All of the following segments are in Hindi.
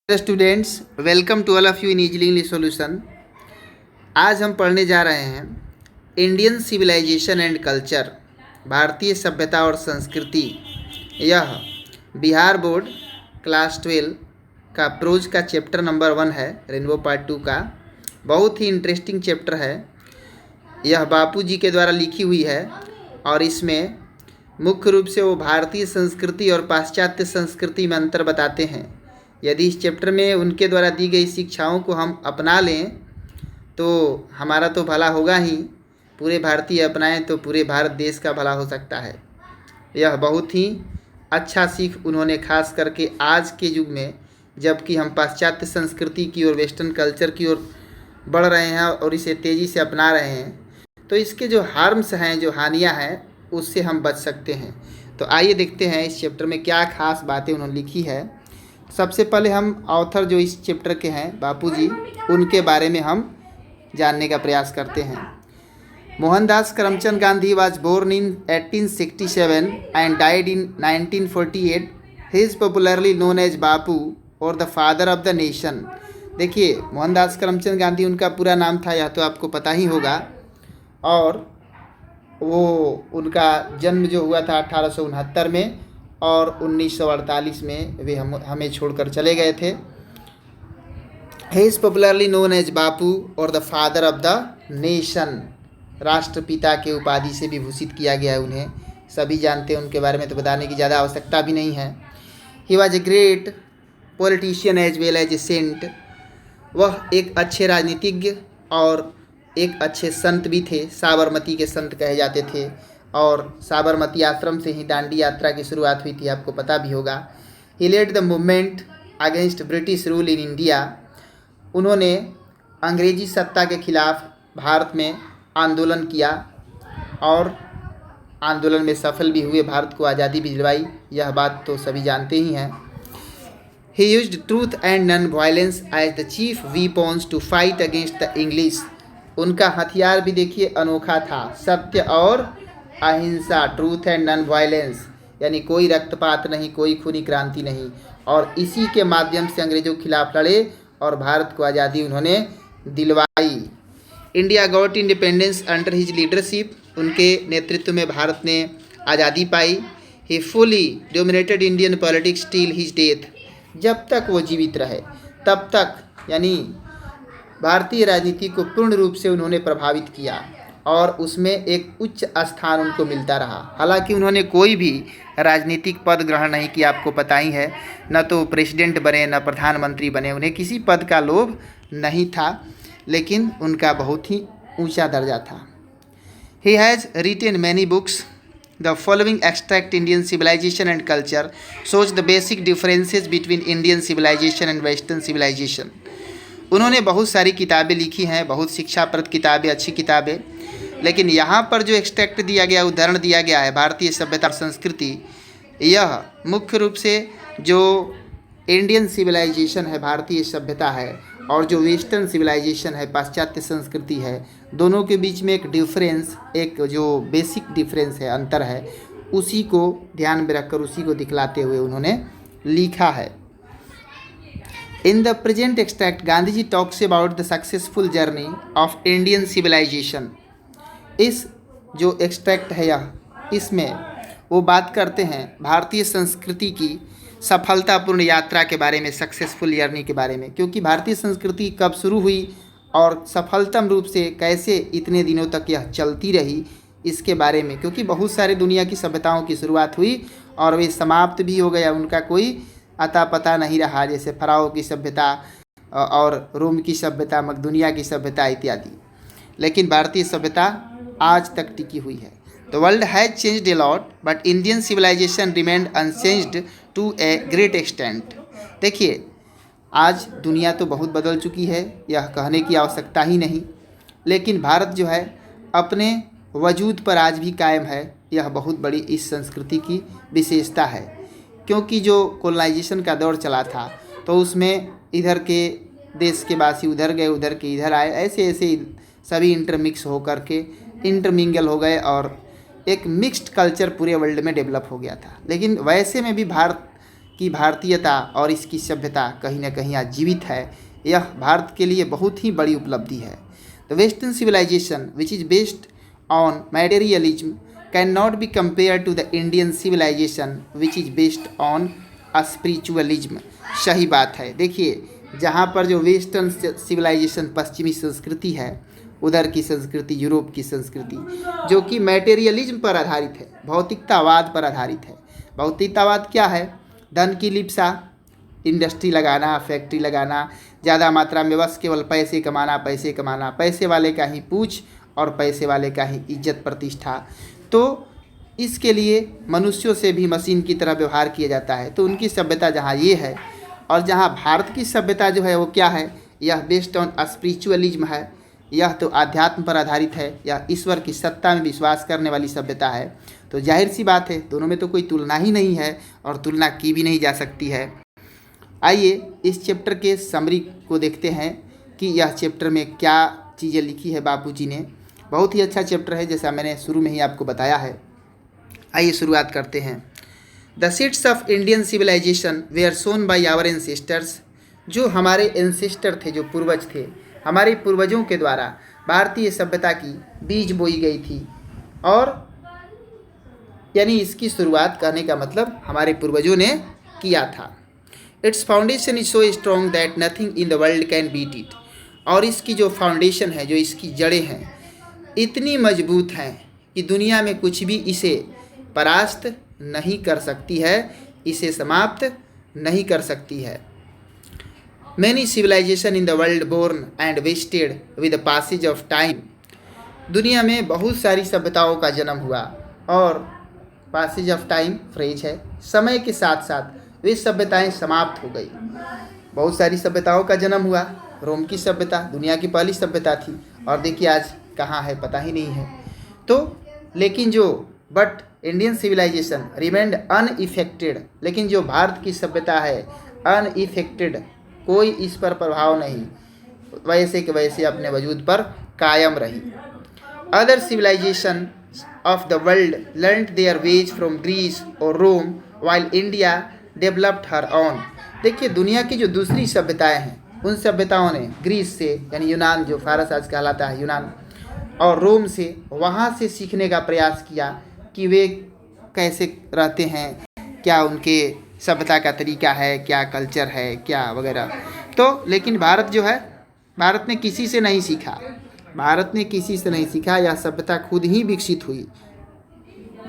Students, welcome to all of you in easily English solution. आज हम पढ़ने जा रहे हैं इंडियन सिविलाइजेशन एंड कल्चर, भारतीय सभ्यता और संस्कृति। यह बिहार बोर्ड क्लास 12 का प्रोज का चैप्टर नंबर 1 है, रेनबो पार्ट 2 का। बहुत ही इंटरेस्टिंग चैप्टर है। यह बापू जी के द्वारा लिखी हुई है और इसमें मुख्य रूप से वो भारतीय संस्कृति और पाश्चात्य संस्कृति में अंतर बताते हैं। यदि इस चैप्टर में उनके द्वारा दी गई शिक्षाओं को हम अपना लें तो हमारा तो भला होगा ही, पूरे भारतीय अपनाएं तो पूरे भारत देश का भला हो सकता है। यह बहुत ही अच्छा सीख उन्होंने खास करके आज के युग में, जबकि हम पाश्चात्य संस्कृति की ओर, वेस्टर्न कल्चर की ओर बढ़ रहे हैं और इसे तेज़ी से अपना रहे हैं, तो इसके जो हार्म्स हैं, जो हानियाँ हैं, उससे हम बच सकते हैं। तो आइए देखते हैं इस चैप्टर में क्या खास बातें उन्होंने लिखी है। सबसे पहले हम ऑथर जो इस चैप्टर के हैं बापू जी, उनके बारे में हम जानने का प्रयास करते हैं। Mohandas Karamchand Gandhi was born in 1867 and died in 1948। He is popularly known as Bapu और the father of the nation. देखिए, मोहनदास करमचंद गांधी उनका पूरा नाम था, यह तो आपको पता ही होगा। और वो उनका जन्म जो हुआ था 1869 में और 1948 में वे हमें छोड़कर चले गए थे। He is popularly known as Bapu और the father of the nation. राष्ट्रपिता के उपाधि से भी भूषित किया गया है उन्हें, सभी जानते हैं उनके बारे में, तो बताने की ज़्यादा आवश्यकता भी नहीं है। He was a great politician as well as a saint. वह एक अच्छे राजनीतिज्ञ और एक अच्छे संत भी थे, साबरमती के संत कहे जाते थे। और साबरमती आश्रम से ही दांडी यात्रा की शुरुआत हुई थी, आपको पता भी होगा। He led the movement against British rule in India. उन्होंने अंग्रेजी सत्ता के खिलाफ भारत में आंदोलन किया और आंदोलन में सफल भी हुए, भारत को आज़ादी भी दिलवाई, यह बात तो सभी जानते ही हैं। He used truth and non violence as the chief weapons to fight against the English. उनका हथियार भी देखिए अनोखा था, सत्य और अहिंसा, ट्रूथ एंड नॉन वायलेंस, यानी कोई रक्तपात नहीं, कोई खूनी क्रांति नहीं। और इसी के माध्यम से अंग्रेजों के खिलाफ लड़े और भारत को आज़ादी उन्होंने दिलवाई। India got independence under his leadership. उनके नेतृत्व में भारत ने आज़ादी पाई। He fully dominated Indian politics till his death. जब तक वो जीवित रहे तब तक, यानी भारतीय राजनीति को पूर्ण रूप से उन्होंने प्रभावित किया और उसमें एक उच्च स्थान उनको मिलता रहा। हालांकि उन्होंने कोई भी राजनीतिक पद ग्रहण नहीं किया, आपको पता ही है, न तो प्रेसिडेंट बने न प्रधानमंत्री बने, उन्हें किसी पद का लोभ नहीं था, लेकिन उनका बहुत ही ऊंचा दर्जा था। He has written many books. The following extract Indian civilization and culture shows the basic differences between Indian civilization and western civilization. उन्होंने बहुत सारी किताबें लिखी हैं, बहुत शिक्षाप्रद किताबें, अच्छी किताबें, लेकिन यहाँ पर जो एक्सट्रैक्ट दिया गया, उदाहरण दिया गया है भारतीय सभ्यता और संस्कृति, यह मुख्य रूप से जो इंडियन सिविलाइजेशन है, भारतीय सभ्यता है, और जो वेस्टर्न सिविलाइजेशन है, पाश्चात्य संस्कृति है, दोनों के बीच में एक डिफरेंस, एक जो बेसिक डिफरेंस है, अंतर है, उसी को ध्यान में रखकर, उसी को दिखलाते हुए उन्होंने लिखा है। In the present extract, Gandhi ji talks about the successful journey of Indian civilization. इस जो एक्सट्रैक्ट है यह, इसमें वो बात करते हैं भारतीय संस्कृति की सफलतापूर्ण यात्रा के बारे में, सक्सेसफुल जर्नी के बारे में, क्योंकि भारतीय संस्कृति कब शुरू हुई और सफलतम रूप से कैसे इतने दिनों तक यह चलती रही, इसके बारे में। क्योंकि बहुत सारे दुनिया की सभ्यताओं की शुरुआत हुई और वे समाप्त भी हो गया, उनका कोई अता पता नहीं रहा, जैसे फराओ की सभ्यता और रोम की सभ्यता, मकदूनिया की सभ्यता इत्यादि। लेकिन भारतीय सभ्यता आज तक टिकी हुई है। The world has changed a lot but Indian civilization remained unchanged to a great extent. देखिए, आज दुनिया तो बहुत बदल चुकी है, यह कहने की आवश्यकता ही नहीं, लेकिन भारत जो है अपने वजूद पर आज भी कायम है। यह बहुत बड़ी इस संस्कृति की विशेषता है, क्योंकि जो कोलोनाइजेशन का दौर चला था तो उसमें इधर के देश के वासी उधर गए, उधर के इधर आए, ऐसे ऐसे सभी इंटरमिक्स होकर के इंटरमिंगल हो गए और एक मिक्स्ड कल्चर पूरे वर्ल्ड में डेवलप हो गया था। लेकिन वैसे में भी भारत कि भारतीयता और इसकी सभ्यता कहीं ना कहीं आज जीवित है, यह भारत के लिए बहुत ही बड़ी उपलब्धि है। The western civilization which is based on materialism can not be compare to the Indian civilization which is based on spiritualism. सही बात है। देखिए, जहाँ पर जो वेस्टर्न सिविलाइजेशन पश्चिमी संस्कृति है, उधर की संस्कृति यूरोप की संस्कृति जो कि मटेरियलिज्म पर आधारित है, भौतिकतावाद पर आधारित है। भौतिकतावाद क्या है? धन की लिप्सा, इंडस्ट्री लगाना, फैक्ट्री लगाना, ज़्यादा मात्रा में बस केवल पैसे कमाना, पैसे कमाना, पैसे वाले का ही पूछ और पैसे वाले का ही इज्जत प्रतिष्ठा। तो इसके लिए मनुष्यों से भी मशीन की तरह व्यवहार किया जाता है। तो उनकी सभ्यता जहाँ ये है, और जहाँ भारत की सभ्यता जो है वो क्या है, यह बेस्ड ऑन स्पिरिचुअलिज्म है, यह तो आध्यात्म पर आधारित है, यह ईश्वर की सत्ता में विश्वास करने वाली सभ्यता है। तो जाहिर सी बात है, दोनों में तो कोई तुलना ही नहीं है और तुलना की भी नहीं जा सकती है। आइए इस चैप्टर के समरी को देखते हैं कि यह चैप्टर में क्या चीज़ें लिखी है बापूजी ने। बहुत ही अच्छा चैप्टर है, जैसा मैंने शुरू में ही आपको बताया है। आइए शुरुआत करते हैं। The seeds of Indian civilization were sown by our ancestors. जो हमारे एंसेस्टर थे, जो पूर्वज थे, हमारे पूर्वजों के द्वारा भारतीय सभ्यता की बीज बोई गई थी। और यानी इसकी शुरुआत करने का मतलब हमारे पूर्वजों ने किया था। Its foundation is so strong that nothing in the world can beat it. और इसकी जो फाउंडेशन है, जो इसकी जड़ें हैं, इतनी मजबूत हैं कि दुनिया में कुछ भी इसे परास्त नहीं कर सकती है, इसे समाप्त नहीं कर सकती है। Many civilization in the world born and wasted with the passage of time। दुनिया में बहुत सारी सभ्यताओं का जन्म हुआ, और passage of time फ्रेज है, समय के साथ साथ वे सभ्यताएं समाप्त हो गई। बहुत सारी सभ्यताओं का जन्म हुआ। रोम की सभ्यता दुनिया की पहली सभ्यता थी, और देखिए आज कहाँ है पता ही नहीं है। तो लेकिन जो but Indian civilization remained unaffected. लेकिन जो भारत की सभ्यता है अनइफेक्टेड, कोई इस पर प्रभाव नहीं, वैसे के वैसे अपने वजूद पर कायम रही। Other civilisation of the world learned their ways from Greece और Rome while India developed her own. देखिए, दुनिया की जो दूसरी सभ्यताएं हैं, उन सभ्यताओं ने ग्रीस से, यानी यूनान, जो फारस आज कहलाता है यूनान, और रोम से, वहाँ से सीखने का प्रयास किया कि वे कैसे रहते हैं, क्या उनके सभ्यता का तरीका है, क्या कल्चर है, क्या वगैरह। तो लेकिन भारत जो है, भारत ने किसी से नहीं सीखा, भारत ने किसी से नहीं सीखा। यह सभ्यता खुद ही विकसित हुई,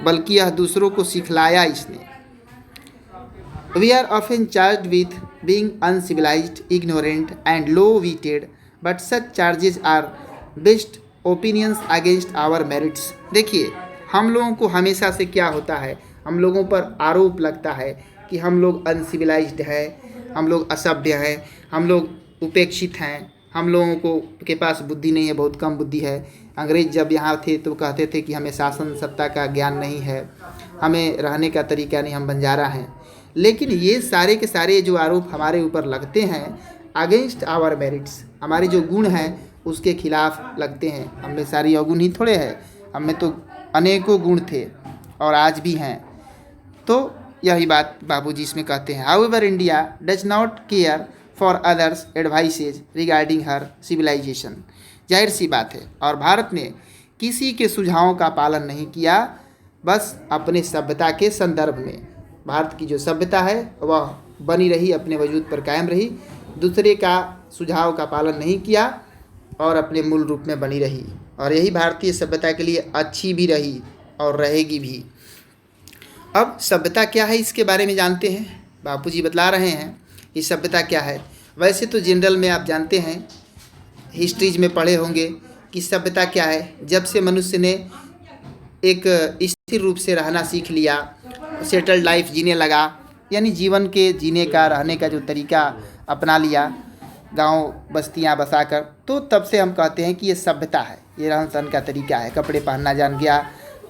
बल्कि यह दूसरों को सिखलाया इसने। We are often charged with being uncivilised, ignorant and low witted, but such charges are best opinions against our merits. देखिए, हम लोगों को हमेशा से क्या होता है, हम लोगों पर आरोप लगता है कि हम लोग अनसिविलाइज्ड हैं, हम लोग असभ्य हैं, हम लोग उपेक्षित हैं, हम लोगों को के पास बुद्धि नहीं है, बहुत कम बुद्धि है। अंग्रेज जब यहाँ थे तो कहते थे कि हमें शासन सत्ता का ज्ञान नहीं है, हमें रहने का तरीका नहीं, हम बंजारा हैं। लेकिन ये सारे के सारे जो आरोप हमारे ऊपर लगते हैं अगेंस्ट आवर मेरिट्स, हमारे जो गुण हैं उसके खिलाफ लगते हैं। हमें सारी अवगुण ही थोड़े हैं, हमें तो अनेकों गुण थे और आज भी हैं। तो यही बात बाबूजी इसमें कहते हैं। However India does not care for others advices regarding her civilization. जाहिर सी बात है, और भारत ने किसी के सुझावों का पालन नहीं किया, बस अपने सभ्यता के संदर्भ में। भारत की जो सभ्यता है वह बनी रही, अपने वजूद पर कायम रही, दूसरे का सुझाव का पालन नहीं किया और अपने मूल रूप में बनी रही। और यही भारतीय सभ्यता के लिए अच्छी भी रही और रहेगी भी। अब सभ्यता क्या है इसके बारे में जानते हैं। बापूजी बतला रहे हैं कि सभ्यता क्या है। वैसे तो जनरल में आप जानते हैं, हिस्ट्रीज में पढ़े होंगे कि सभ्यता क्या है। जब से मनुष्य ने एक स्थिर रूप से रहना सीख लिया, सेटल्ड लाइफ जीने लगा, यानी जीवन के जीने का, रहने का जो तरीका अपना लिया, गांव बस्तियां बसाकर, तो तब से हम कहते हैं कि ये सभ्यता है, ये रहन सहन का तरीका है। कपड़े पहनना जान गया,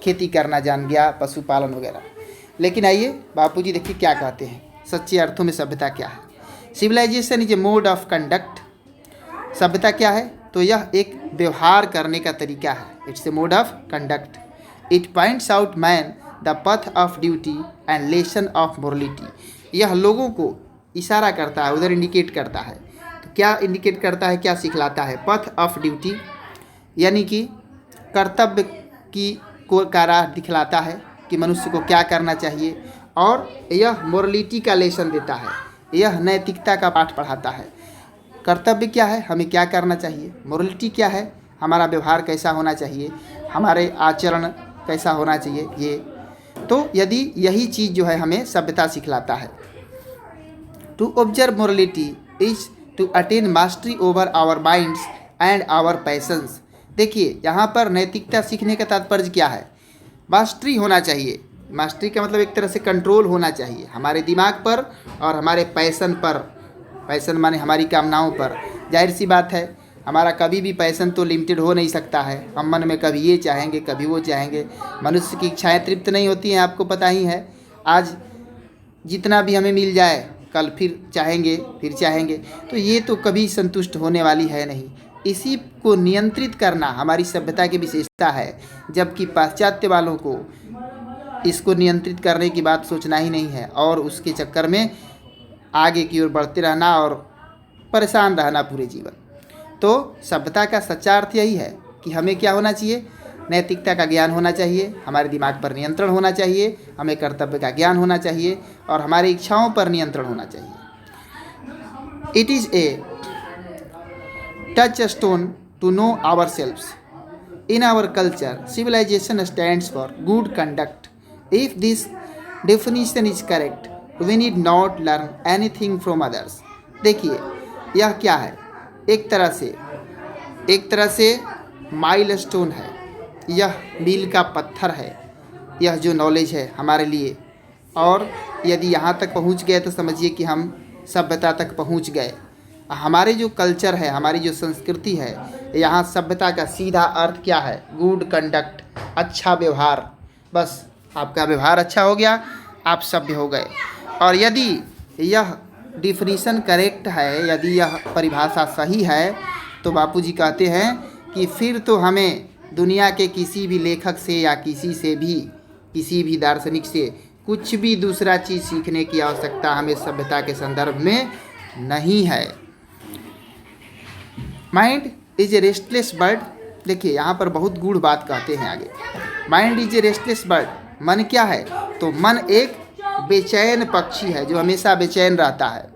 खेती करना जान गया, पशुपालन वगैरह। लेकिन आइए बापूजी देखिए क्या कहते हैं, सच्चे अर्थों में सभ्यता क्या है। Civilization is a mode of conduct. सभ्यता क्या है? तो यह एक व्यवहार करने का तरीका है। It's a mode of conduct. It points out man the path of duty and lesson of morality. यह लोगों को इशारा करता है, उधर इंडिकेट करता है। तो क्या इंडिकेट करता है, क्या सिखलाता है? पथ ऑफ ड्यूटी, यानी कि कर्तव्य की को का राह दिखलाता है कि मनुष्य को क्या करना चाहिए। और यह मोरलिटी का लेसन देता है, यह नैतिकता का पाठ पढ़ाता है। कर्तव्य क्या है, हमें क्या करना चाहिए, मोरलिटी क्या है, हमारा व्यवहार कैसा होना चाहिए, हमारे आचरण कैसा होना चाहिए। ये तो यदि यही चीज़ जो है हमें सभ्यता सिखलाता है। To observe morality is to attain mastery over our minds and our passions. देखिए यहाँ पर नैतिकता सीखने का तात्पर्य क्या है? मास्टरी होना चाहिए। मास्टरी का मतलब एक तरह से कंट्रोल होना चाहिए हमारे दिमाग पर और हमारे पैशन पर। पैशन माने हमारी कामनाओं पर। जाहिर सी बात है, हमारा कभी भी पैशन तो लिमिटेड हो नहीं सकता है। हम मन में कभी ये चाहेंगे, कभी वो चाहेंगे। मनुष्य की इच्छाएं तृप्त नहीं होती हैं, आपको पता ही है। आज जितना भी हमें मिल जाए, कल फिर चाहेंगे, फिर चाहेंगे, तो ये तो कभी संतुष्ट होने वाली है नहीं। इसी को नियंत्रित करना हमारी सभ्यता की विशेषता है, जबकि पाश्चात्य वालों को इसको नियंत्रित करने की बात सोचना ही नहीं है और उसके चक्कर में आगे की ओर बढ़ते रहना और परेशान रहना पूरे जीवन। तो सभ्यता का सच्चा अर्थ यही है कि हमें क्या होना चाहिए, नैतिकता का ज्ञान होना चाहिए, हमारे दिमाग पर नियंत्रण होना चाहिए, हमें कर्तव्य का ज्ञान होना चाहिए और हमारी इच्छाओं पर नियंत्रण होना चाहिए। It is a touchstone to know ourselves. In our culture, civilization stands for good conduct. If this definition is correct, we need not learn anything from others. देखिए यह क्या है, एक तरह से माइलस्टोन है, यह मील का पत्थर है, यह जो नॉलेज है हमारे लिए। और यदि यहाँ तक पहुँच गए तो समझिए कि हम सभ्यता तक पहुँच गए। हमारे जो कल्चर है, हमारी जो संस्कृति है, यहाँ सभ्यता का सीधा अर्थ क्या है? गुड कंडक्ट, अच्छा व्यवहार। बस आपका व्यवहार अच्छा हो गया, आप सभ्य हो गए। और यदि यह डिफिनीशन करेक्ट है, यदि यह परिभाषा सही है, तो बापूजी कहते हैं कि फिर तो हमें दुनिया के किसी भी लेखक से या किसी भी दार्शनिक से कुछ भी दूसरा चीज़ सीखने की आवश्यकता हमें सभ्यता के संदर्भ में नहीं है। Mind is a restless bird. देखिए यहाँ पर बहुत गूढ़ बात कहते हैं आगे। Mind is a restless bird, मन क्या है? तो मन एक बेचैन पक्षी है जो हमेशा बेचैन रहता है।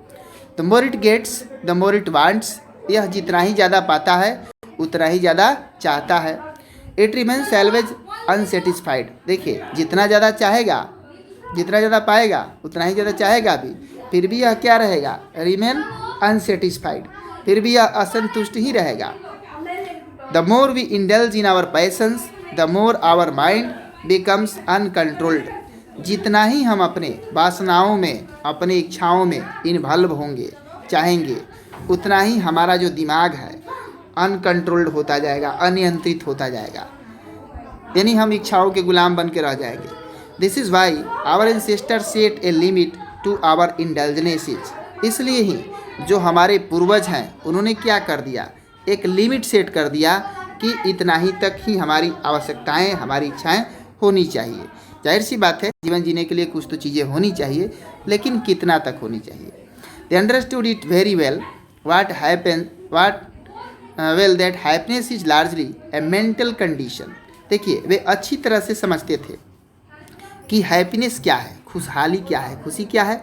The more it gets the more it wants, यह जितना ही ज़्यादा पाता है उतना ही ज़्यादा चाहता है। It remains always unsatisfied. देखिए जितना ज़्यादा चाहेगा, जितना ज़्यादा पाएगा उतना ही ज़्यादा चाहेगा भी, फिर भी यह क्या रहेगा? रिमेन अनसेटिस्फाइड, फिर भी यह असंतुष्ट ही रहेगा। The more we indulge in our passions the more our mind becomes uncontrolled. जितना ही हम अपने वासनाओं में, अपने इच्छाओं में इन्वॉल्व होंगे, चाहेंगे, उतना ही हमारा जो दिमाग है अनकंट्रोल्ड होता जाएगा, अनियंत्रित होता जाएगा, यानी हम इच्छाओं के गुलाम बन के रह जाएंगे। This is why our ancestors set a limit to our indulgences. इसलिए ही जो हमारे पूर्वज हैं उन्होंने क्या कर दिया, एक लिमिट सेट कर दिया कि इतना ही तक ही हमारी आवश्यकताएं, हमारी इच्छाएं होनी चाहिए। जाहिर सी बात है, जीवन जीने के लिए कुछ तो चीज़ें होनी चाहिए, लेकिन कितना तक होनी चाहिए। They understood it very well that happiness is largely A mental condition. देखिए वे अच्छी तरह से समझते थे कि हैप्पीनेस क्या है, खुशहाली क्या है, खुशी क्या है।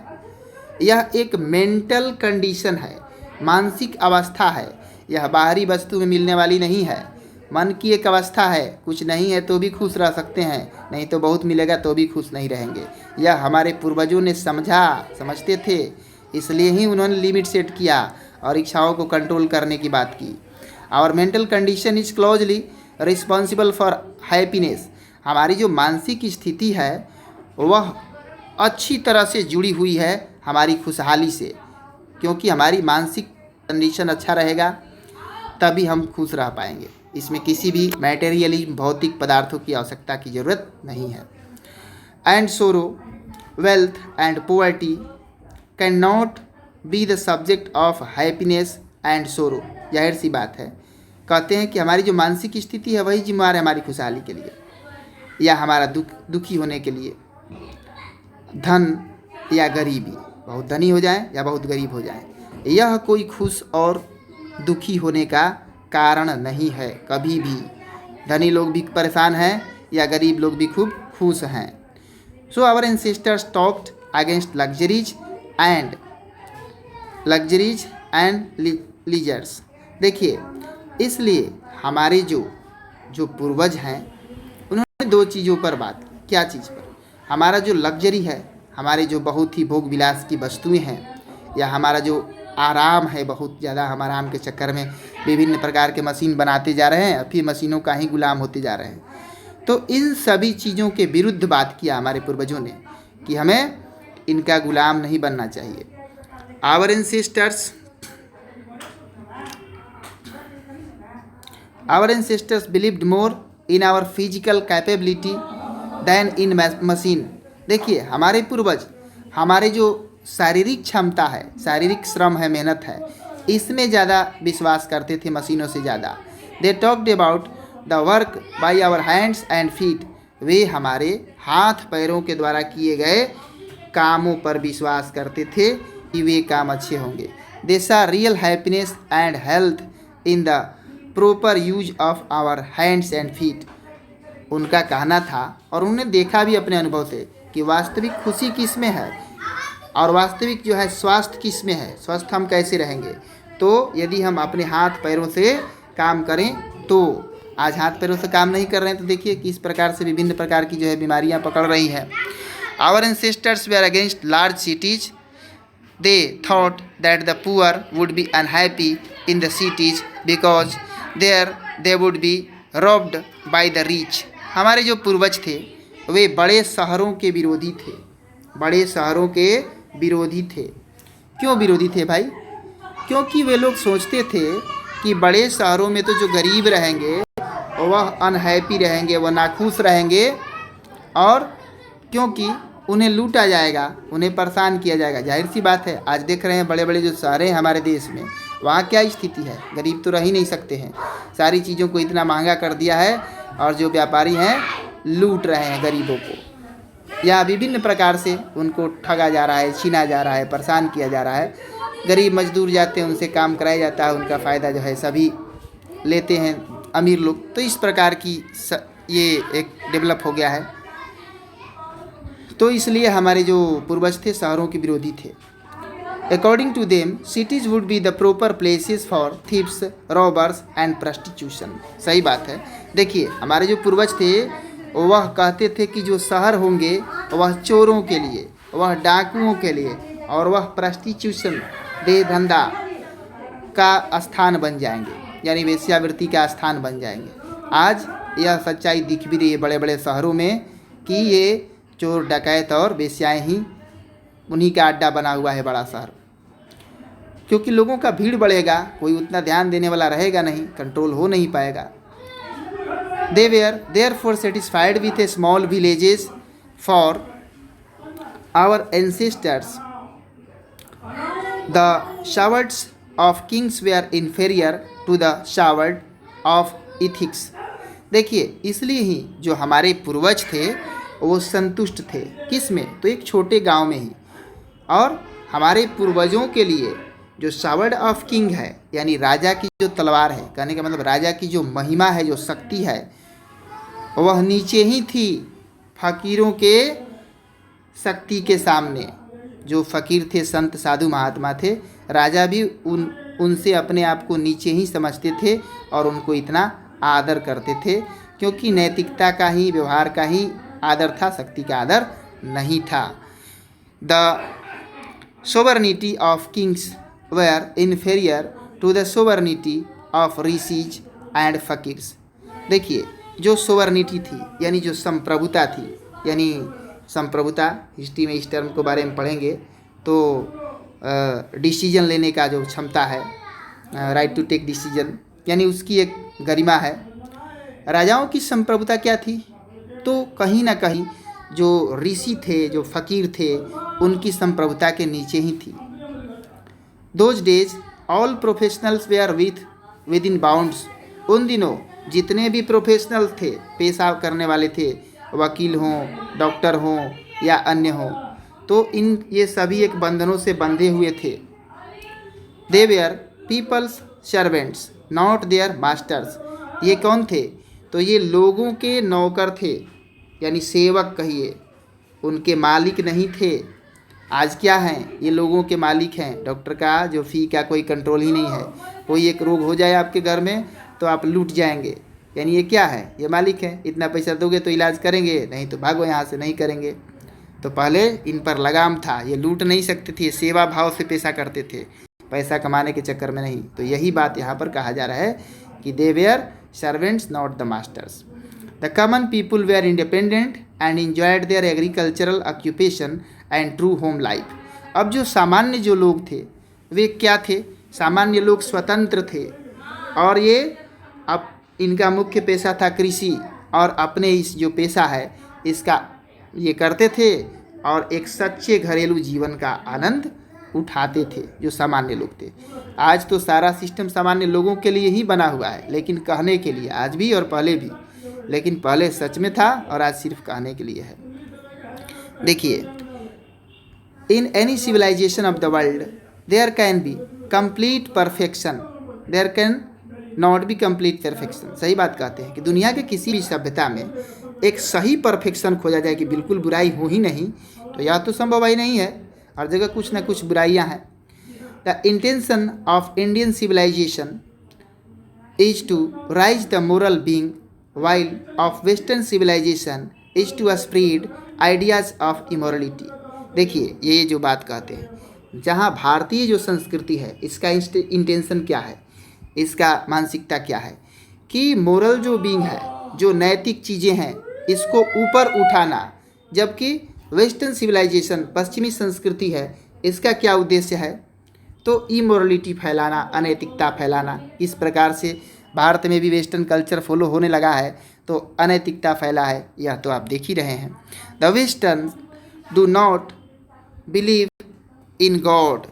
यह एक मेंटल कंडीशन है, मानसिक अवस्था है। यह बाहरी वस्तु में मिलने वाली नहीं है। मन की एक अवस्था है, कुछ नहीं है तो भी खुश रह सकते हैं, नहीं तो बहुत मिलेगा तो भी खुश नहीं रहेंगे। यह हमारे पूर्वजों ने समझते थे, इसलिए ही उन्होंने लिमिट सेट किया और इच्छाओं को कंट्रोल करने की बात की। Our mental condition is closely responsible for happiness. हमारी जो मानसिक स्थिति है वह अच्छी तरह से जुड़ी हुई है हमारी खुशहाली से, क्योंकि हमारी मानसिक कंडीशन अच्छा रहेगा तभी हम खुश रह पाएंगे। इसमें किसी भी मैटेरियली भौतिक पदार्थों की आवश्यकता की ज़रूरत नहीं है। एंड सोरो, wealth and poverty can not be the subject of happiness and सोरो। जाहिर सी बात है, कहते हैं कि हमारी जो मानसिक स्थिति है वही जिम्मेदार है हमारी खुशहाली के लिए या हमारा दुखी होने के लिए। धन या गरीबी, बहुत धनी हो जाएं या बहुत गरीब हो जाएं, यह कोई खुश और दुखी होने का कारण नहीं है कभी भी। धनी लोग भी परेशान हैं या गरीब लोग भी खूब खुश हैं। So our ancestors talked against luxuries and leisures. देखिए, इसलिए हमारे जो पूर्वज हैं उन्होंने दो चीज़ों पर बात की। क्या चीज़ पर? हमारा जो लग्जरी है, हमारे जो बहुत ही भोग विलास की वस्तुएं हैं, या हमारा जो आराम है, बहुत ज़्यादा हम आराम के चक्कर में विभिन्न प्रकार के मशीन बनाते जा रहे हैं, फिर मशीनों का ही गुलाम होते जा रहे हैं। तो इन सभी चीज़ों के विरुद्ध बात किया हमारे पूर्वजों ने कि हमें इनका गुलाम नहीं बनना चाहिए। Our ancestors believed more in our physical capability than in machine. देखिए, हमारे पूर्वज हमारे जो शारीरिक क्षमता है, शारीरिक श्रम है, मेहनत है, इसमें ज़्यादा विश्वास करते थे मशीनों से ज़्यादा। They talked about the work by our hands and feet. वे हमारे हाथ पैरों के द्वारा किए गए कामों पर विश्वास करते थे कि वे काम अच्छे होंगे। They saw real happiness and health in the proper use of our hands and feet. उनका कहना था, और उन्होंने देखा भी अपने अनुभव से, कि वास्तविक खुशी किस में है और वास्तविक जो है स्वास्थ्य किस में है, स्वस्थ हम कैसे रहेंगे। तो यदि हम अपने हाथ पैरों से काम करें तो। आज हाथ पैरों से काम नहीं कर रहे हैं तो देखिए किस प्रकार से विभिन्न प्रकार की जो है बीमारियां पकड़ रही हैं। Our ancestors were against large cities. They thought that the poor would be unhappy in the cities because there they would be robbed by the rich. हमारे जो पूर्वज थे वे बड़े शहरों के विरोधी थे, बड़े शहरों के विरोधी थे। क्यों विरोधी थे भाई? क्योंकि वे लोग सोचते थे कि बड़े शहरों में तो जो गरीब रहेंगे वह अनहैप्पी रहेंगे, वह नाखुश रहेंगे, और क्योंकि उन्हें लूटा जाएगा, उन्हें परेशान किया जाएगा। जाहिर सी बात है, आज देख रहे हैं बड़े बड़े जो शहर हैं हमारे देश में, वहाँ क्या स्थिति है, गरीब तो रह ही नहीं सकते हैं। सारी चीज़ों को इतना महंगा कर दिया है और जो व्यापारी हैं लूट रहे हैं गरीबों को, या विभिन्न प्रकार से उनको ठगा जा रहा है, छीना जा रहा है, परेशान किया जा रहा है। गरीब मजदूर जाते हैं, उनसे काम कराया जाता है, उनका फ़ायदा जो है सभी लेते हैं अमीर लोग। तो इस प्रकार की ये एक डेवलप हो गया है। तो इसलिए हमारे जो पूर्वज थे शहरों के विरोधी थे। According to them cities would be the proper places for thieves, robbers and prostitution. सही बात है। देखिए, हमारे जो पूर्वज थे वह कहते थे कि जो शहर होंगे वह चोरों के लिए, वह डाकुओं के लिए, और वह प्रस्टिट्यूशन, देह धंधा का स्थान बन जाएंगे, यानी वेश्यावृत्ति का स्थान बन जाएंगे। आज यह सच्चाई दिख भी रही है बड़े बड़े शहरों में कि ये चोर डकैत और वेश्याएँ ही उन्हीं का अड्डा बना हुआ है बड़ा शहर। क्योंकि लोगों का भीड़ बढ़ेगा, कोई उतना ध्यान देने वाला रहेगा नहीं, कंट्रोल हो नहीं पाएगा। They were therefore satisfied with a small villages for our ancestors. The shepherds of kings were inferior to the shepherd of ethics. देखिए, इसलिए ही जो हमारे पूर्वज थे वो संतुष्ट थे किस में? तो एक छोटे गांव में ही। और हमारे पूर्वजों के लिए जो शेपर्ड ऑफ किंग है, यानी राजा की जो तलवार है, कहने का मतलब राजा की जो महिमा है, जो शक्ति है, वह नीचे ही थी फकीरों के शक्ति के सामने। जो फकीर थे, संत साधु महात्मा थे, राजा भी उनसे अपने आप को नीचे ही समझते थे और उनको इतना आदर करते थे, क्योंकि नैतिकता का ही, व्यवहार का ही आदर था, शक्ति का आदर नहीं था। The sovereignty of kings were inferior to the sovereignty of rishis and fakirs. देखिए, जो सोवर्निटी थी यानी जो संप्रभुता थी, यानी संप्रभुता, हिस्ट्री में इस टर्म के बारे में पढ़ेंगे तो डिसीजन लेने का जो क्षमता है, राइट टू टेक डिसीजन, यानी उसकी एक गरिमा है। राजाओं की संप्रभुता क्या थी? तो कहीं ना कहीं जो ऋषि थे, जो फकीर थे, उनकी संप्रभुता के नीचे ही थी। Those days all professionals were within bounds. उन दिनों जितने भी प्रोफेशनल थे, पेशा करने वाले थे, वकील हों, डॉक्टर हों या अन्य हों, तो ये सभी एक बंधनों से बंधे हुए थे। They were people's servants not their masters. ये कौन थे? तो ये लोगों के नौकर थे, यानी सेवक कहिए, उनके मालिक नहीं थे। आज क्या हैं? ये लोगों के मालिक हैं। डॉक्टर का जो फ़ी का कोई कंट्रोल ही नहीं है। कोई एक रोग हो जाए आपके घर में तो आप लूट जाएंगे, यानी ये क्या है? ये मालिक है। इतना पैसा दोगे तो इलाज करेंगे, नहीं तो भागो यहाँ से, नहीं करेंगे। तो पहले इन पर लगाम था, ये लूट नहीं सकते थे, सेवा भाव से पैसा करते थे, पैसा कमाने के चक्कर में नहीं। तो यही बात यहाँ पर कहा जा रहा है कि they were servants not the masters. The common people were independent and enjoyed their agricultural occupation and true home life. अब जो सामान्य जो लोग थे वे क्या थे? सामान्य लोग स्वतंत्र थे, और ये अब इनका मुख्य पेशा था कृषि, और अपने इस जो पेशा है इसका ये करते थे, और एक सच्चे घरेलू जीवन का आनंद उठाते थे जो सामान्य लोग थे। आज तो सारा सिस्टम सामान्य लोगों के लिए ही बना हुआ है, लेकिन कहने के लिए, आज भी और पहले भी, लेकिन पहले सच में था और आज सिर्फ कहने के लिए है। देखिए, in any civilization of the world there can be complete perfection, there can not be complete perfection. सही बात कहते हैं कि दुनिया के किसी भी सभ्यता में एक सही परफेक्शन खोजा जाए कि बिल्कुल बुराई हो ही नहीं, तो यह तो संभव ही नहीं है। हर जगह कुछ ना कुछ बुराइयां हैं। The intention of Indian civilisation is to rise the moral being, while of western civilization is to spread ideas of immorality। देखिए, ये जो बात कहते हैं, जहाँ भारतीय जो संस्कृति है इसका इंटेंशन क्या है, इसका मानसिकता क्या है कि मोरल जो बीइंग है, जो नैतिक चीज़ें हैं, इसको ऊपर उठाना, जबकि वेस्टर्न सिविलाइजेशन पश्चिमी संस्कृति है, इसका क्या उद्देश्य है? तो इमोरलिटी फैलाना, अनैतिकता फैलाना। इस प्रकार से भारत में भी वेस्टर्न कल्चर फॉलो होने लगा है, तो अनैतिकता फैला है, यह तो आप देख ही रहे हैं। The western do not believe in God.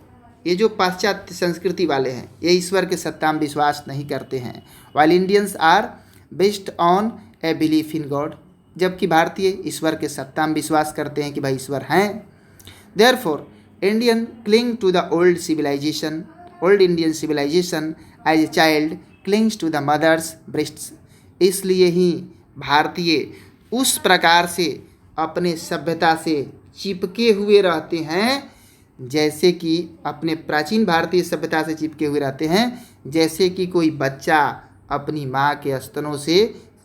ये जो पाश्चात्य संस्कृति वाले हैं, ये ईश्वर के सत्ता में विश्वास नहीं करते हैं। While Indians are based on a belief in God. जबकि भारतीय ईश्वर के सत्ता में विश्वास करते हैं कि भाई ईश्वर हैं। Therefore Indian cling to the old civilisation, old Indian civilisation as a child clings to the mother's breasts. इसलिए ही भारतीय उस प्रकार से अपने सभ्यता से चिपके हुए रहते हैं, जैसे कि अपने प्राचीन भारतीय सभ्यता से चिपके हुए रहते हैं, जैसे कि कोई बच्चा अपनी माँ के स्तनों से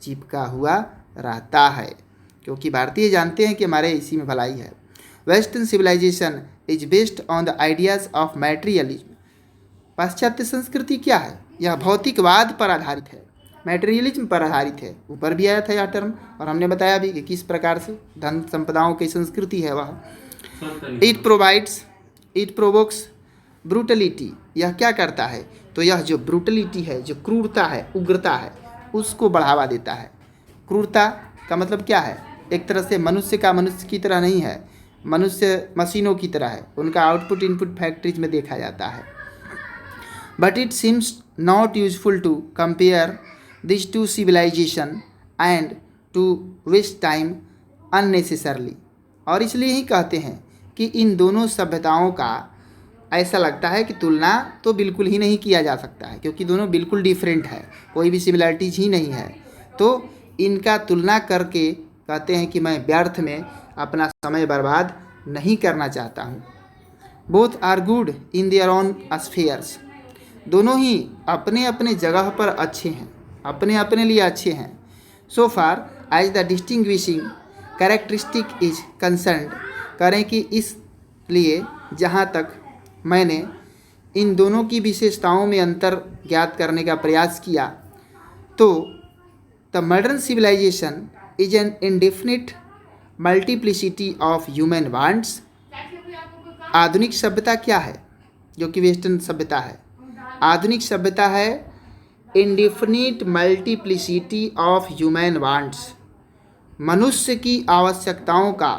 चिपका हुआ रहता है, क्योंकि भारतीय जानते हैं कि हमारे इसी में भलाई है। Western civilisation is based on the ideas of materialism. पाश्चात्य संस्कृति क्या है? यह भौतिकवाद पर आधारित है, मैटेरियलिज्म पर आधारित है। ऊपर भी आया था यह टर्म, और हमने बताया भी कि किस प्रकार से धन संपदाओं की संस्कृति है वह। It provokes brutality. यह क्या करता है? तो यह जो ब्रूटलिटी है, जो क्रूरता है, उग्रता है, उसको बढ़ावा देता है। क्रूरता का मतलब क्या है? एक तरह से मनुष्य का मनुष्य की तरह नहीं है, मनुष्य मशीनों की तरह है, उनका आउटपुट इनपुट फैक्ट्रीज में देखा जाता है। But it seems not useful to compare this to civilisation and to waste time unnecessarily. और इसलिए ही कहते हैं कि इन दोनों सभ्यताओं का ऐसा लगता है कि तुलना तो बिल्कुल ही नहीं किया जा सकता है, क्योंकि दोनों बिल्कुल डिफरेंट है, कोई भी सिमिलरिटीज ही नहीं है। तो इनका तुलना करके कहते हैं कि मैं व्यर्थ में अपना समय बर्बाद नहीं करना चाहता हूँ। Both are good in their own spheres. दोनों ही अपने अपने जगह पर अच्छे हैं, अपने अपने लिए अच्छे हैं। So far as the distinguishing characteristic is concerned. करें कि इसलिए जहाँ तक मैंने इन दोनों की विशेषताओं में अंतर ज्ञात करने का प्रयास किया, तो the modern civilisation is an indefinite multiplicity of human wants. आधुनिक सभ्यता क्या है? जो कि वेस्टर्न सभ्यता है। आधुनिक सभ्यता है indefinite multiplicity of human wants. मनुष्य की आवश्यकताओं का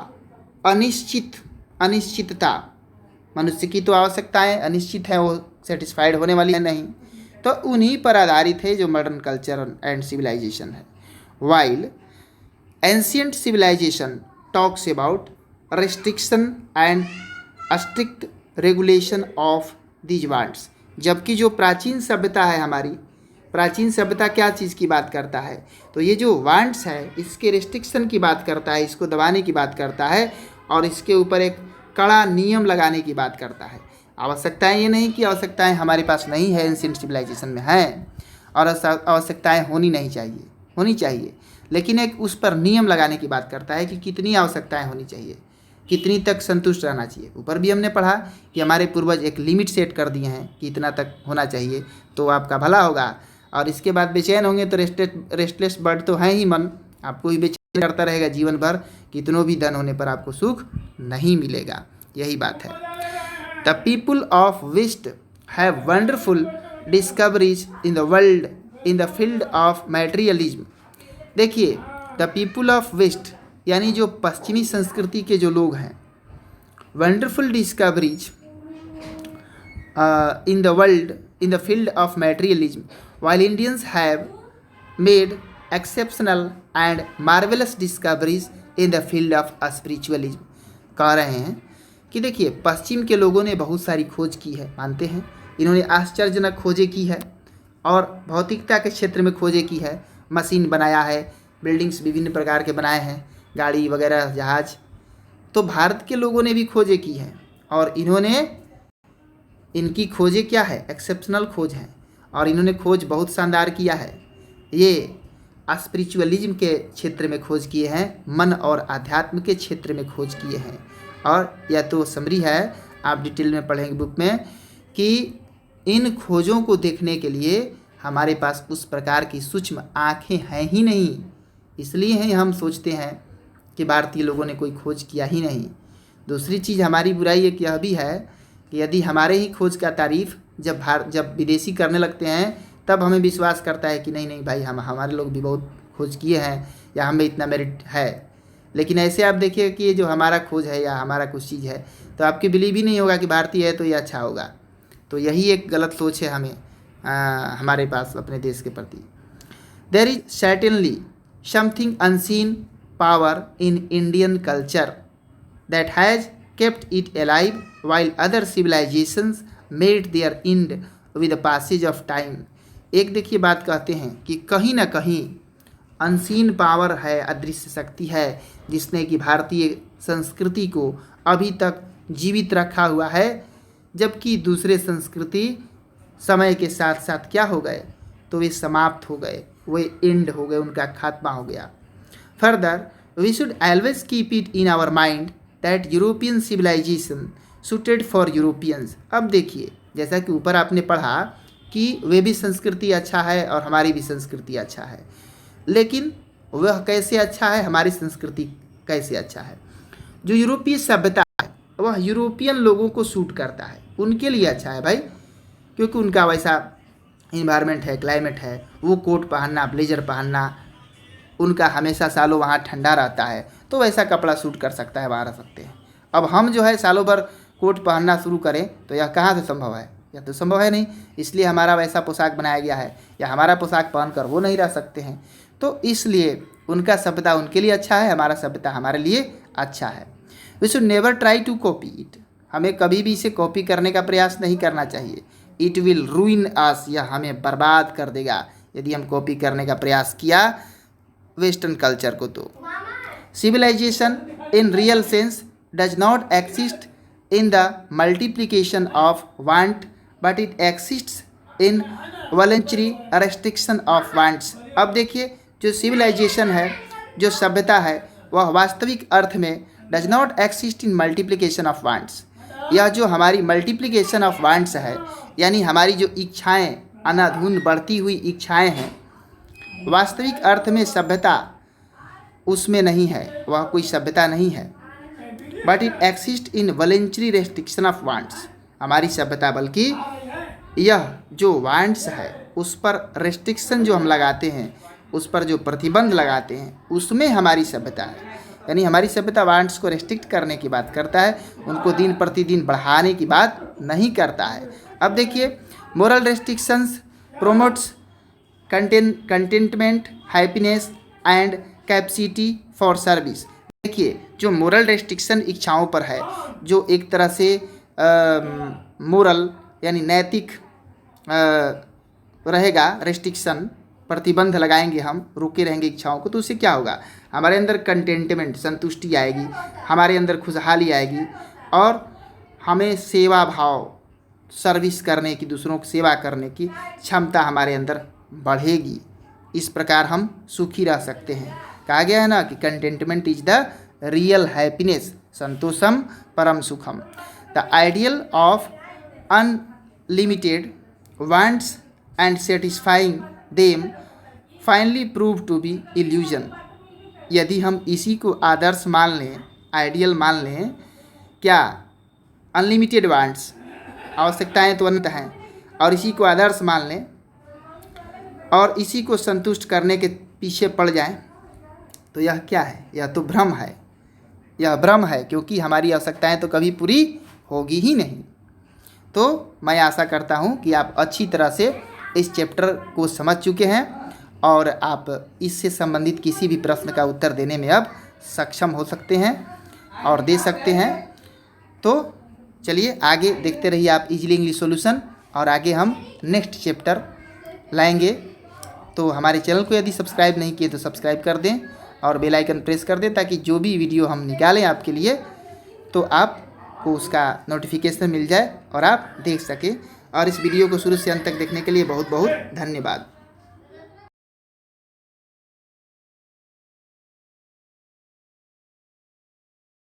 अनिश्चितता। मनुष्य की तो आवश्यकताएं अनिश्चित है, वो सेटिस्फाइड होने वाली है नहीं, तो उन्हीं पर आधारित है जो मॉडर्न कल्चर एंड सिविलाइजेशन है। While ancient civilisation talks about restriction and strict regulation of these wants। जबकि जो प्राचीन सभ्यता है हमारी, प्राचीन सभ्यता क्या चीज़ की बात करता है, तो ये जो वांट्स है इसके रिस्ट्रिक्शन की बात करता है, इसको दबाने की बात करता है और इसके ऊपर एक कड़ा नियम लगाने की बात करता है। आवश्यकताएं, ये नहीं कि आवश्यकताएं हमारे पास नहीं है, एंशिएंट सिविलाइजेशन में हैं और आवश्यकताएं होनी चाहिए, लेकिन एक उस पर नियम लगाने की बात करता है कि कितनी आवश्यकताएं होनी चाहिए, कितनी तक संतुष्ट रहना चाहिए। ऊपर भी हमने पढ़ा कि हमारे पूर्वज एक लिमिट सेट कर दिए हैं कि इतना तक होना चाहिए तो आपका भला होगा, और इसके बाद बेचैन होंगे तो रेस्टलेस बर्ड तो है ही मन, आपको ही बेचैन करता रहेगा जीवन भर, कितनों भी धन होने पर आपको सुख नहीं मिलेगा। यही बात है। The people of west have wonderful discoveries in the world in the field of materialism. देखिए, द पीपुल ऑफ वेस्ट यानी जो पश्चिमी संस्कृति के जो लोग हैं, wonderful discoveries in the world in the field of materialism while Indians have made exceptional and marvelous discoveries in the field of spiritualism। कह रहे हैं कि देखिए, पश्चिम के लोगों ने बहुत सारी खोज की है, मानते हैं, इन्होंने आश्चर्यजनक खोजें की है और भौतिकता के क्षेत्र में खोजें की है, मशीन बनाया है, बिल्डिंग्स विभिन्न प्रकार के बनाए हैं, गाड़ी वगैरह, जहाज। तो भारत के लोगों ने भी खोजें की हैं और इनकी खोजें क्या है, एक्सेप्शनल खोज हैं और इन्होंने खोज बहुत शानदार किया है। ये स्पिरिचुअलिज्म के क्षेत्र में खोज किए हैं, मन और आध्यात्म के क्षेत्र में खोज किए हैं। और यह तो समरी है, आप डिटेल में पढ़ेंगे बुक में, कि इन खोजों को देखने के लिए हमारे पास उस प्रकार की सूक्ष्म आँखें हैं ही नहीं, इसलिए ही हम सोचते हैं कि भारतीय लोगों ने कोई खोज किया ही नहीं। दूसरी चीज़ हमारी बुराई एक यह भी है कि यदि हमारे ही खोज का तारीफ़ जब विदेशी करने लगते हैं तब हमें विश्वास करता है कि नहीं भाई, हमारे लोग भी बहुत खोज किए हैं या हमें इतना मेरिट है। लेकिन ऐसे आप देखिए कि ये जो हमारा खोज है या हमारा कुछ चीज़ है तो आपकी बिलीव ही नहीं होगा कि भारतीय है तो ये अच्छा होगा। तो यही एक गलत सोच है हमारे पास अपने देश के प्रति। There is certainly something unseen power in Indian culture that has kept it alive while other civilizations made their end with the passage of time। एक देखिए बात कहते हैं कि कहीं ना कहीं अनसीन पावर है, अदृश्य शक्ति है, जिसने कि भारतीय संस्कृति को अभी तक जीवित रखा हुआ है, जबकि दूसरे संस्कृति समय के साथ साथ क्या हो गए, तो वे समाप्त हो गए, वे एंड हो गए, उनका खात्मा हो गया। Further we should always keep it in our mind that European civilisation suited for Europeans. अब देखिए, जैसा कि ऊपर आपने पढ़ा कि वे भी संस्कृति अच्छा है और हमारी भी संस्कृति अच्छा है, लेकिन वह कैसे अच्छा है, हमारी संस्कृति कैसे अच्छा है। जो यूरोपीय सभ्यता है वह यूरोपियन लोगों को सूट करता है, उनके लिए अच्छा है भाई, क्योंकि उनका वैसा इन्वायरमेंट है, क्लाइमेट है, वो कोट पहनना, ब्लेजर पहनना, उनका हमेशा सालों वहाँ ठंडा रहता है, तो वैसा कपड़ा सूट कर सकता है, वहाँ रह सकते हैं। अब हम जो है सालों भर कोट पहनना शुरू करें तो यह कहाँ से संभव है, यह तो संभव है नहीं, इसलिए हमारा वैसा पोशाक बनाया गया है, या हमारा पोशाक पहनकर वो नहीं रह सकते हैं। तो इसलिए उनका सभ्यता उनके लिए अच्छा है, हमारा सभ्यता हमारे लिए अच्छा है। We should never try to copy it. हमें कभी भी इसे कॉपी करने का प्रयास नहीं करना चाहिए। इट विल रूइन अस, यह हमें बर्बाद कर देगा यदि हम कॉपी करने का प्रयास किया वेस्टर्न कल्चर को। तो civilisation in real sense does not exist in the multiplication of want, but it exists in voluntary restriction of wants. अब देखिए, जो सिविलाइजेशन है, जो सभ्यता है, वह वास्तविक अर्थ में does not exist in multiplication of wants. यह जो हमारी मल्टीप्लिकेशन ऑफ वांट्स है, यानी हमारी जो इच्छाएं, अनाधून बढ़ती हुई इच्छाएं हैं, वास्तविक अर्थ में सभ्यता उसमें नहीं है, वह कोई सभ्यता नहीं है। But it exist in voluntary restriction of wants. हमारी सभ्यता बल्कि यह जो वांट्स है उस पर रेस्ट्रिक्शन जो हम लगाते हैं, उस पर जो प्रतिबंध लगाते हैं, उसमें हमारी सभ्यता है। यानी हमारी सभ्यता वांट्स को रेस्ट्रिक्ट करने की बात करता है, उनको दिन प्रतिदिन बढ़ाने की बात नहीं करता है। अब देखिए, moral restrictions promotes contentment, happiness and capacity for service. देखिए, जो मोरल रेस्ट्रिक्शन इच्छाओं पर है, जो एक तरह से मोरल यानी नैतिक रहेगा, रेस्ट्रिक्शन प्रतिबंध लगाएंगे हम, रोके रहेंगे इच्छाओं को, तो उससे क्या होगा, हमारे अंदर कंटेंटमेंट संतुष्टि आएगी, हमारे अंदर खुशहाली आएगी और हमें सेवा भाव, सर्विस करने की, दूसरों की सेवा करने की क्षमता हमारे अंदर बढ़ेगी। इस प्रकार हम सुखी रह सकते हैं। कहा गया है ना कि contentment is the real happiness, संतोषम परम सुखम। The ideal of unlimited wants and satisfying them finally prove to be illusion. यदि हम इसी को आदर्श मान लें, आइडियल मान लें, क्या अनलिमिटेड वांट्स, आवश्यकताएं तो अनंत हैं, और इसी को आदर्श मान लें और इसी को संतुष्ट करने के पीछे पड़ जाएं, तो यह क्या है, यह तो भ्रम है, यह भ्रम है, क्योंकि हमारी आवश्यकताएं तो कभी पूरी होगी ही नहीं। तो मैं आशा करता हूं कि आप अच्छी तरह से इस चैप्टर को समझ चुके हैं और आप इससे संबंधित किसी भी प्रश्न का उत्तर देने में अब सक्षम हो सकते हैं और दे सकते हैं। तो चलिए आगे देखते रहिए आप इजीली इंग्लिश सॉल्यूशन, और आगे हम नेक्स्ट चैप्टर लाएंगे। तो हमारे चैनल को यदि सब्सक्राइब नहीं किए तो सब्सक्राइब कर दें और बेल आइकन प्रेस कर दें, ताकि जो भी वीडियो हम निकालें आपके लिए तो आपको उसका नोटिफिकेशन मिल जाए और आप देख सकें। और इस वीडियो को शुरू से अंत तक देखने के लिए बहुत बहुत धन्यवाद।